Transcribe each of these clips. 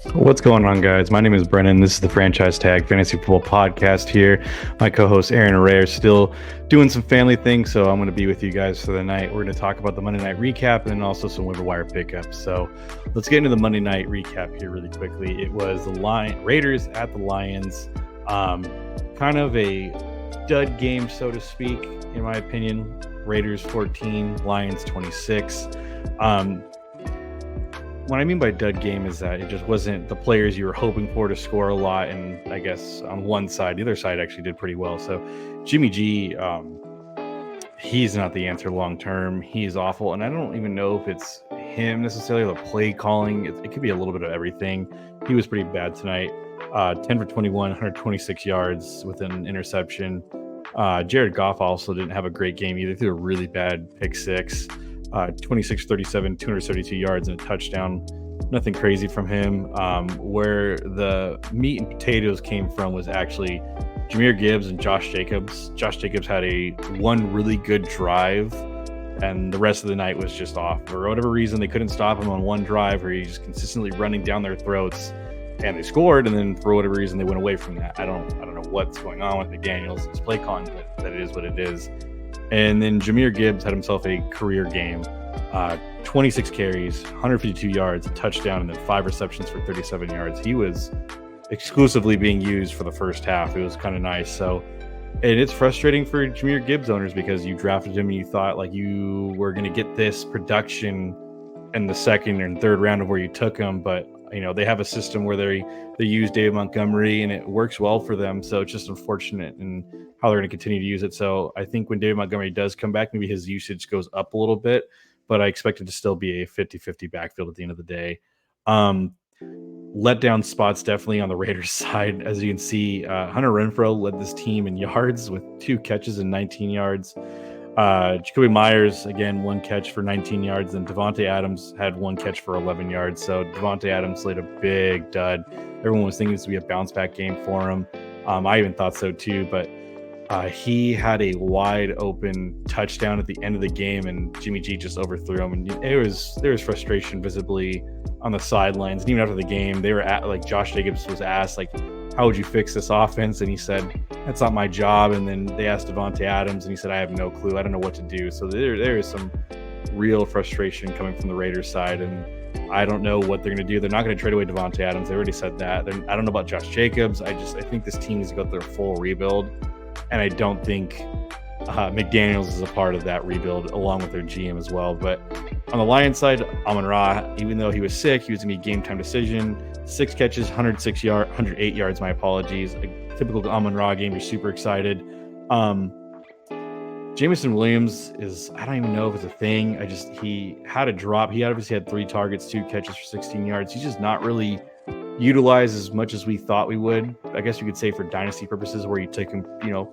What's going on, guys? My name is Brennen. This is the Franchise Tag Fantasy Football Podcast here. My co-host Aaron and Ray are still doing some family things, so I'm going to be with you guys for the night. We're going to talk about the Monday Night recap and then also some waiver wire pickups. So let's get into the Monday Night recap here really quickly. It was the Raiders at the Lions. Kind of a dud game, so to speak, in my opinion. Raiders 14, Lions 26. What I mean by dud game is that it just wasn't the players you were hoping for to score a lot. And I guess on one side, the other side actually did pretty well. So Jimmy G, he's not the answer long term. He's awful. And I don't even know if it's him necessarily, the play calling. It could be a little bit of everything. He was pretty bad tonight. 10 for 21, 126 yards with an interception. Jared Goff also didn't have a great game either. He threw a really bad pick six. 26-37, 232 yards and a touchdown. Nothing crazy from him. Where the meat and potatoes came from was actually Jahmyr Gibbs and Josh Jacobs. Josh Jacobs had one really good drive, and the rest of the night was just off. For whatever reason, they couldn't stop him on one drive where he's just consistently running down their throats, and they scored, and then for whatever reason, they went away from that. I don't know what's going on with McDaniels and his play calling, but that it is what it is. And then Jahmyr Gibbs had himself a career game. 26 carries, 152 yards, a touchdown, and then 5 receptions for 37 yards. He was exclusively being used for the first half. It was kind of nice. So, and it's frustrating for Jahmyr Gibbs owners because you drafted him and you thought like you were going to get this production in the second and third round of where you took him. But, you know, they have a system where they use David Montgomery and it works well for them. So it's just unfortunate and how they're going to continue to use it. So I think when David Montgomery does come back, maybe his usage goes up a little bit, but I expect it to still be a 50-50 backfield at the end of the day. Letdown spots definitely on the Raiders side. As you can see, Hunter Renfrow led this team in yards with 2 catches and 19 yards. Jacoby Myers, again, 1 catch for 19 yards, and Davante Adams had 1 catch for 11 yards. So Davante Adams laid a big dud. Everyone was thinking this would be a bounce back game for him. I even thought so too, but he had a wide open touchdown at the end of the game, and Jimmy G just overthrew him. And there was frustration visibly on the sidelines. And even after the game, they were Josh Jacobs was asked, like, how would you fix this offense? And he said, that's not my job. And then they asked Davante Adams, and he said, I have no clue. I don't know what to do. So there is some real frustration coming from the Raiders side, and I don't know what they're going to do. They're not going to trade away Davante Adams. They already said that. I don't know about Josh Jacobs. I think this team needs to go through a full rebuild. And I don't think McDaniels is a part of that rebuild, along with their GM as well. But on the Lions side, Amon-Ra, even though he was sick, he was going to be a game-time decision. 6 catches, 108 yards, my apologies. A typical Amon-Ra game, you're super excited. Jameson Williams I don't even know if it's a thing. He had a drop. He obviously had 3 targets, 2 catches for 16 yards. He's just not really utilized as much as we thought we would. I guess you could say for dynasty purposes, where you take him,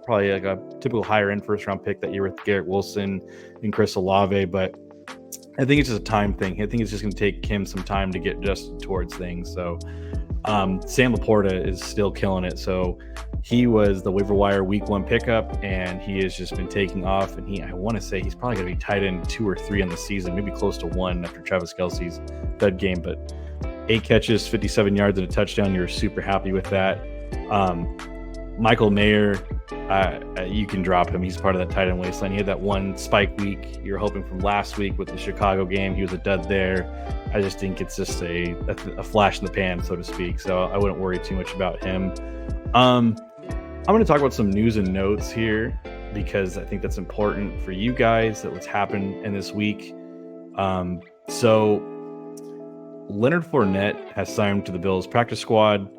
probably like a typical higher end first round pick that year with Garrett Wilson and Chris Olave. But I think it's just a time thing. I think it's just going to take him some time to get adjusted towards things. So Sam Laporta is still killing it. So he was the waiver wire week 1 pickup, and he has just been taking off. And I want to say he's probably going to be tight end 2 or 3 on the season, maybe close to 1 after Travis Kelce's dud game. But 8 catches, 57 yards, and a touchdown. You're super happy with that. Michael Mayer, you can drop him. He's part of that tight end wasteland. He had that 1 spike week you're hoping from last week with the Chicago game. He was a dud there. I just think it's just a flash in the pan, so to speak. So I wouldn't worry too much about him. I'm going to talk about some news and notes here because I think that's important for you guys, that what's happened in this week. So Leonard Fournette has signed to the Bills practice squad.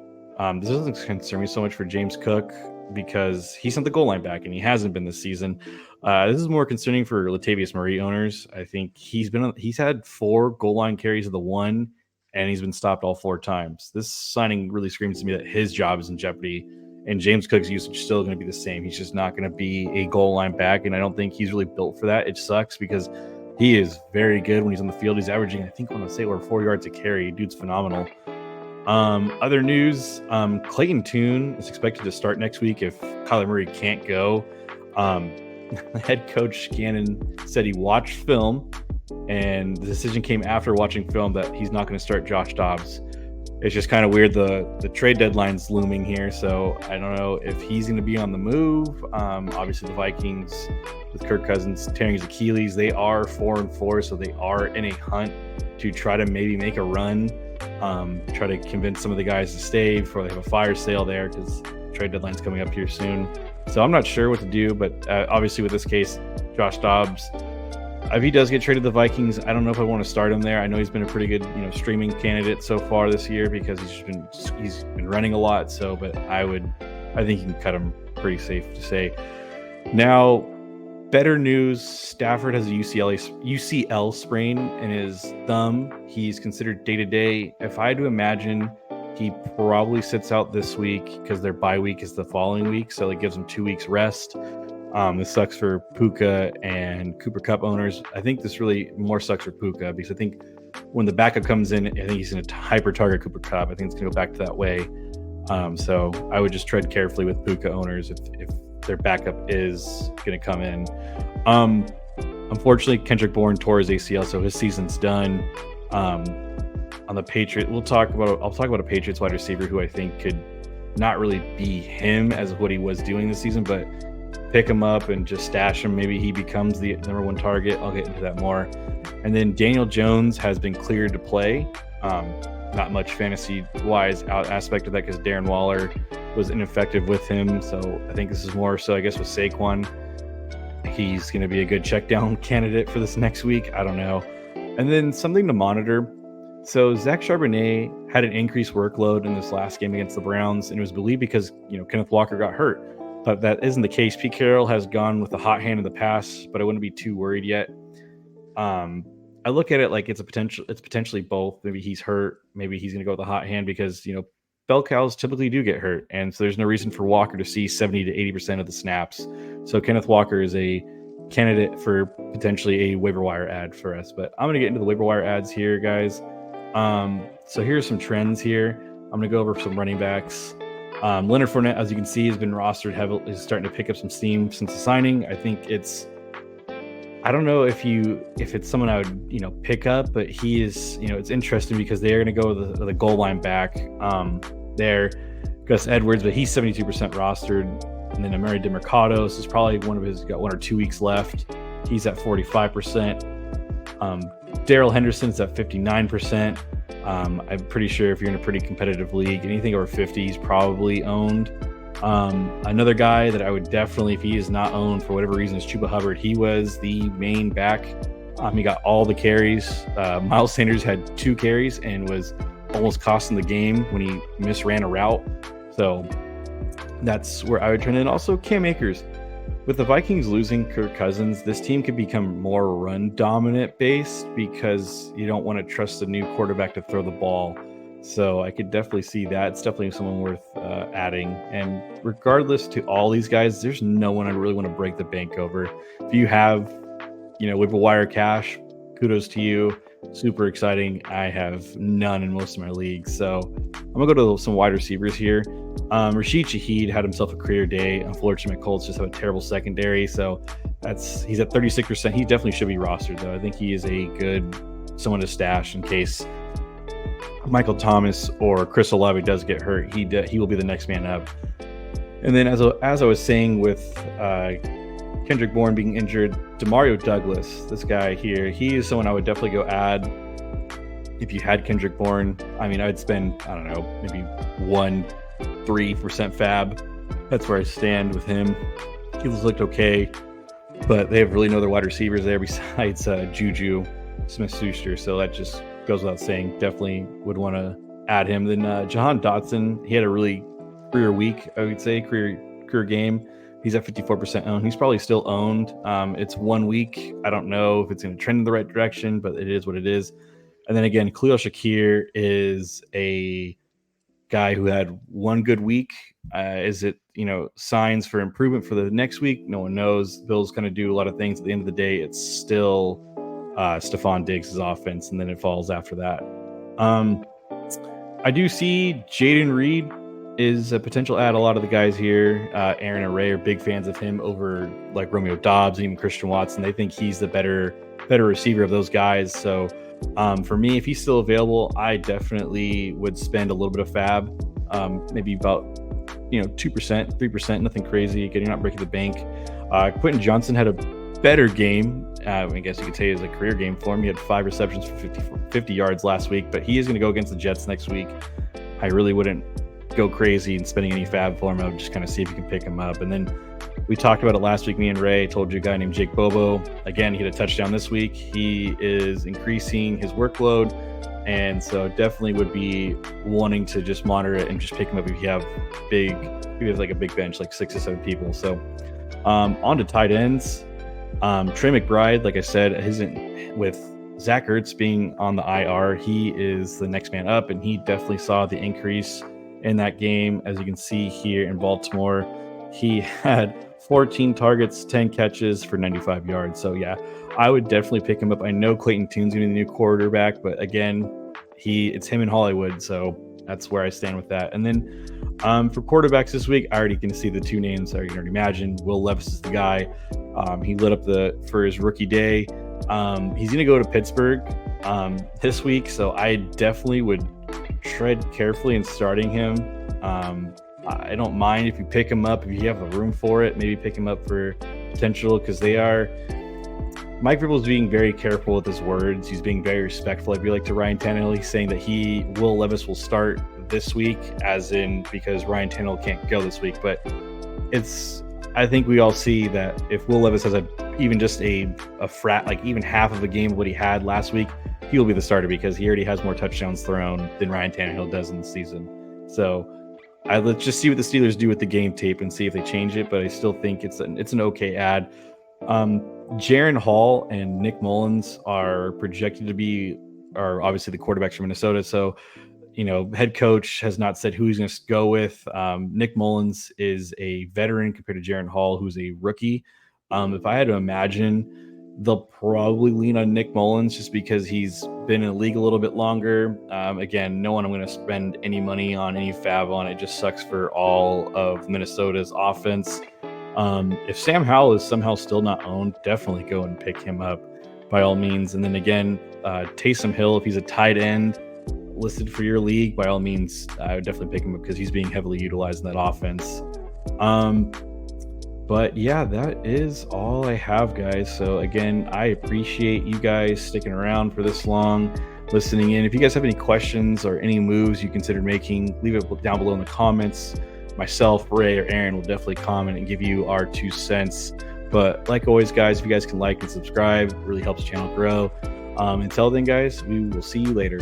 This doesn't concern me so much for James Cook because he's not the goal line back, and he hasn't been this season. This is more concerning for Latavius Murray owners. I think he's had 4 goal line carries of the 1, and he's been stopped all 4 times. This signing really screams to me that his job is in jeopardy, and James Cook's usage is still going to be the same. He's just not going to be a goal line back, and I don't think he's really built for that. It sucks because he is very good when he's on the field. He's averaging, I think, I want to say, over 4 yards a carry. Dude's phenomenal. Other news, Clayton Tune is expected to start next week if Kyler Murray can't go. Head coach Gannon said he watched film, and the decision came after watching film that he's not going to start Josh Dobbs. It's just kind of weird. The trade deadline's looming here, so I don't know if he's going to be on the move. Obviously, the Vikings with Kirk Cousins tearing his Achilles, they are 4-4, so they are in a hunt to try to maybe make a run. Try to convince some of the guys to stay before they have a fire sale there, because trade deadline's coming up here soon. So I'm not sure what to do, but obviously with this case, Josh Dobbs, if he does get traded to the Vikings, I don't know if I want to start him there. I know he's been a pretty good, streaming candidate so far this year because he's been running a lot. So, but I think you can cut him pretty safe to say. Now, better news: Stafford has a UCL sprain in his thumb. He's considered day to day. If I had to imagine, he probably sits out this week because their bye week is the following week, so it gives him 2 weeks rest. This sucks for Puka and Cooper Kupp owners. I think this really more sucks for Puka because I think when the backup comes in, I think he's going to hyper target Cooper Kupp. I think it's going to go back to that way. So I would just tread carefully with Puka owners if their backup is going to come in. Unfortunately, Kendrick Bourne tore his ACL, so his season's done. On the Patriots, I'll talk about a Patriots wide receiver who I think could not really be him as what he was doing this season, but pick him up and just stash him. Maybe he becomes the number one target. I'll get into that more. And then Daniel Jones has been cleared to play. Not much fantasy-wise aspect of that because Darren Waller was ineffective with him. So I think this is more so, I guess, with Saquon. He's going to be a good check-down candidate for this next week. I don't know. And then something to monitor. So Zach Charbonnet had an increased workload in this last game against the Browns, and it was believed because Kenneth Walker got hurt. But that isn't the case. Pete Carroll has gone with the hot hand in the past, but I wouldn't be too worried yet. I look at it like it's potentially both. Maybe he's hurt. Maybe he's going to go with the hot hand because, bell cows typically do get hurt. And so there's no reason for Walker to see 70 to 80% of the snaps. So Kenneth Walker is a candidate for potentially a waiver wire ad for us. But I'm going to get into the waiver wire ads here, guys. So here's some trends here. I'm going to go over some running backs. Leonard Fournette, as you can see, has been rostered heavily, is starting to pick up some steam since the signing. I think I don't know if it's someone I would, pick up, but he is, it's interesting because they're going to go with the goal line back there. Gus Edwards, but he's 72% rostered. And then Amari DeMarcados is probably got 1 or 2 weeks left. He's at 45%. Darrell Henderson's at 59%. I'm pretty sure if you're in a pretty competitive league, anything over 50 is probably owned. Another guy that I would definitely, if he is not owned for whatever reason, is Chuba Hubbard. He was the main back. He got all the carries. Miles Sanders had 2 carries and was almost costing the game when he misran a route. So that's where I would turn in. Also, Cam Akers. With the Vikings losing Kirk Cousins, this team could become more run-dominant based because you don't want to trust a new quarterback to throw the ball. So I could definitely see that. It's definitely someone worth adding. And regardless to all these guys, there's no one I really want to break the bank over. If you have, waiver wire cash, kudos to you. Super exciting. I have none in most of my leagues. So I'm going to go to some wide receivers here. Rashid Shaheed had himself a career day. Unfortunately, Colts just have a terrible secondary. So he's at 36%. He definitely should be rostered, though. I think he is a good someone to stash in case Michael Thomas or Chris Olave does get hurt. He will be the next man up. And then as I was saying with Kendrick Bourne being injured, Demario Douglas, this guy here, he is someone I would definitely go add if you had Kendrick Bourne. I mean, I'd spend, I don't know, maybe 3% fab. That's where I stand with him. He looked okay, but they have really no other wide receivers there besides Juju Smith-Schuster. So that just goes without saying. Definitely would want to add him. Then Jahan Dotson, he had a really career week, I would say, career game. He's at 54% owned. He's probably still owned. It's 1 week. I don't know if it's going to trend in the right direction, but it is what it is. And then again, Khalil Shakir is a guy who had 1 good week. Is it, signs for improvement for the next week? No one knows. Bill's going to do a lot of things. At the end of the day, it's still Stephon Diggs' offense, and then it falls after that. I do see Jaden Reed is a potential add. A lot of the guys here, Aaron and Ray, are big fans of him over like Romeo Dobbs, even Christian Watson. They think he's the better receiver of those guys. So For me, if he's still available, I definitely would spend a little bit of fab, maybe about 2%, 3%, nothing crazy. Getting not breaking the bank. Quentin Johnson had a better game. I guess you could say it was a career game for him. He had 5 receptions for 50 yards last week, but he is going to go against the Jets next week. I really wouldn't go crazy in spending any fab for him. I would just kind of see if you can pick him up. And then we talked about it last week. Me and Ray told you a guy named Jake Bobo. Again, he had a touchdown this week. He is increasing his workload, and so definitely would be wanting to just monitor it and just pick him up if you have like a big bench, like 6 or 7 people. So on to tight ends. Trey McBride, like I said, isn't with Zach Ertz being on the IR. He is the next man up, and he definitely saw the increase in that game. As you can see here in Baltimore, he had 14 targets, 10 catches for 95 yards. So yeah, I would definitely pick him up. I know Clayton Tune's going to be the new quarterback, but again, it's him in Hollywood. So that's where I stand with that. And then for quarterbacks this week, I already can see the 2 names that you can already imagine. Will Levis is the guy. He lit up for his rookie day. He's going to go to Pittsburgh this week. So I definitely would tread carefully in starting him. I don't mind if you pick him up, if you have the room for it, maybe pick him up for potential, because Mike Vrabel's being very careful with his words. He's being very respectful, I feel like, to Ryan Tannehill. He's saying that Will Levis will start this week, as in because Ryan Tannehill can't go this week. But I think we all see that if Will Levis has even just a frat, like even half of a game of what he had last week, he'll be the starter, because he already has more touchdowns thrown than Ryan Tannehill does in the season. So let's just see what the Steelers do with the game tape and see if they change it. But I still think it's an okay ad. Jaron Hall and Nick Mullins are projected to be obviously the quarterbacks from Minnesota. So, head coach has not said who he's going to go with. Nick Mullins is a veteran compared to Jaron Hall, who's a rookie. If I had to imagine, they'll probably lean on Nick Mullins just because he's been in the league a little bit longer. Again, no one I'm going to spend any money on, any fab on. It just sucks for all of Minnesota's offense. If Sam Howell is somehow still not owned, definitely go and pick him up by all means. And then again, Taysom Hill, if he's a tight end listed for your league, by all means, I would definitely pick him up because he's being heavily utilized in that offense. But yeah, that is all I have, guys. So again, I appreciate you guys sticking around for this long, listening in. If you guys have any questions or any moves you consider making, leave it down below in the comments. Myself, Ray, or Aaron will definitely comment and give you our 2 cents. But like always, guys, if you guys can like and subscribe, it really helps the channel grow. Until then, guys, we will see you later.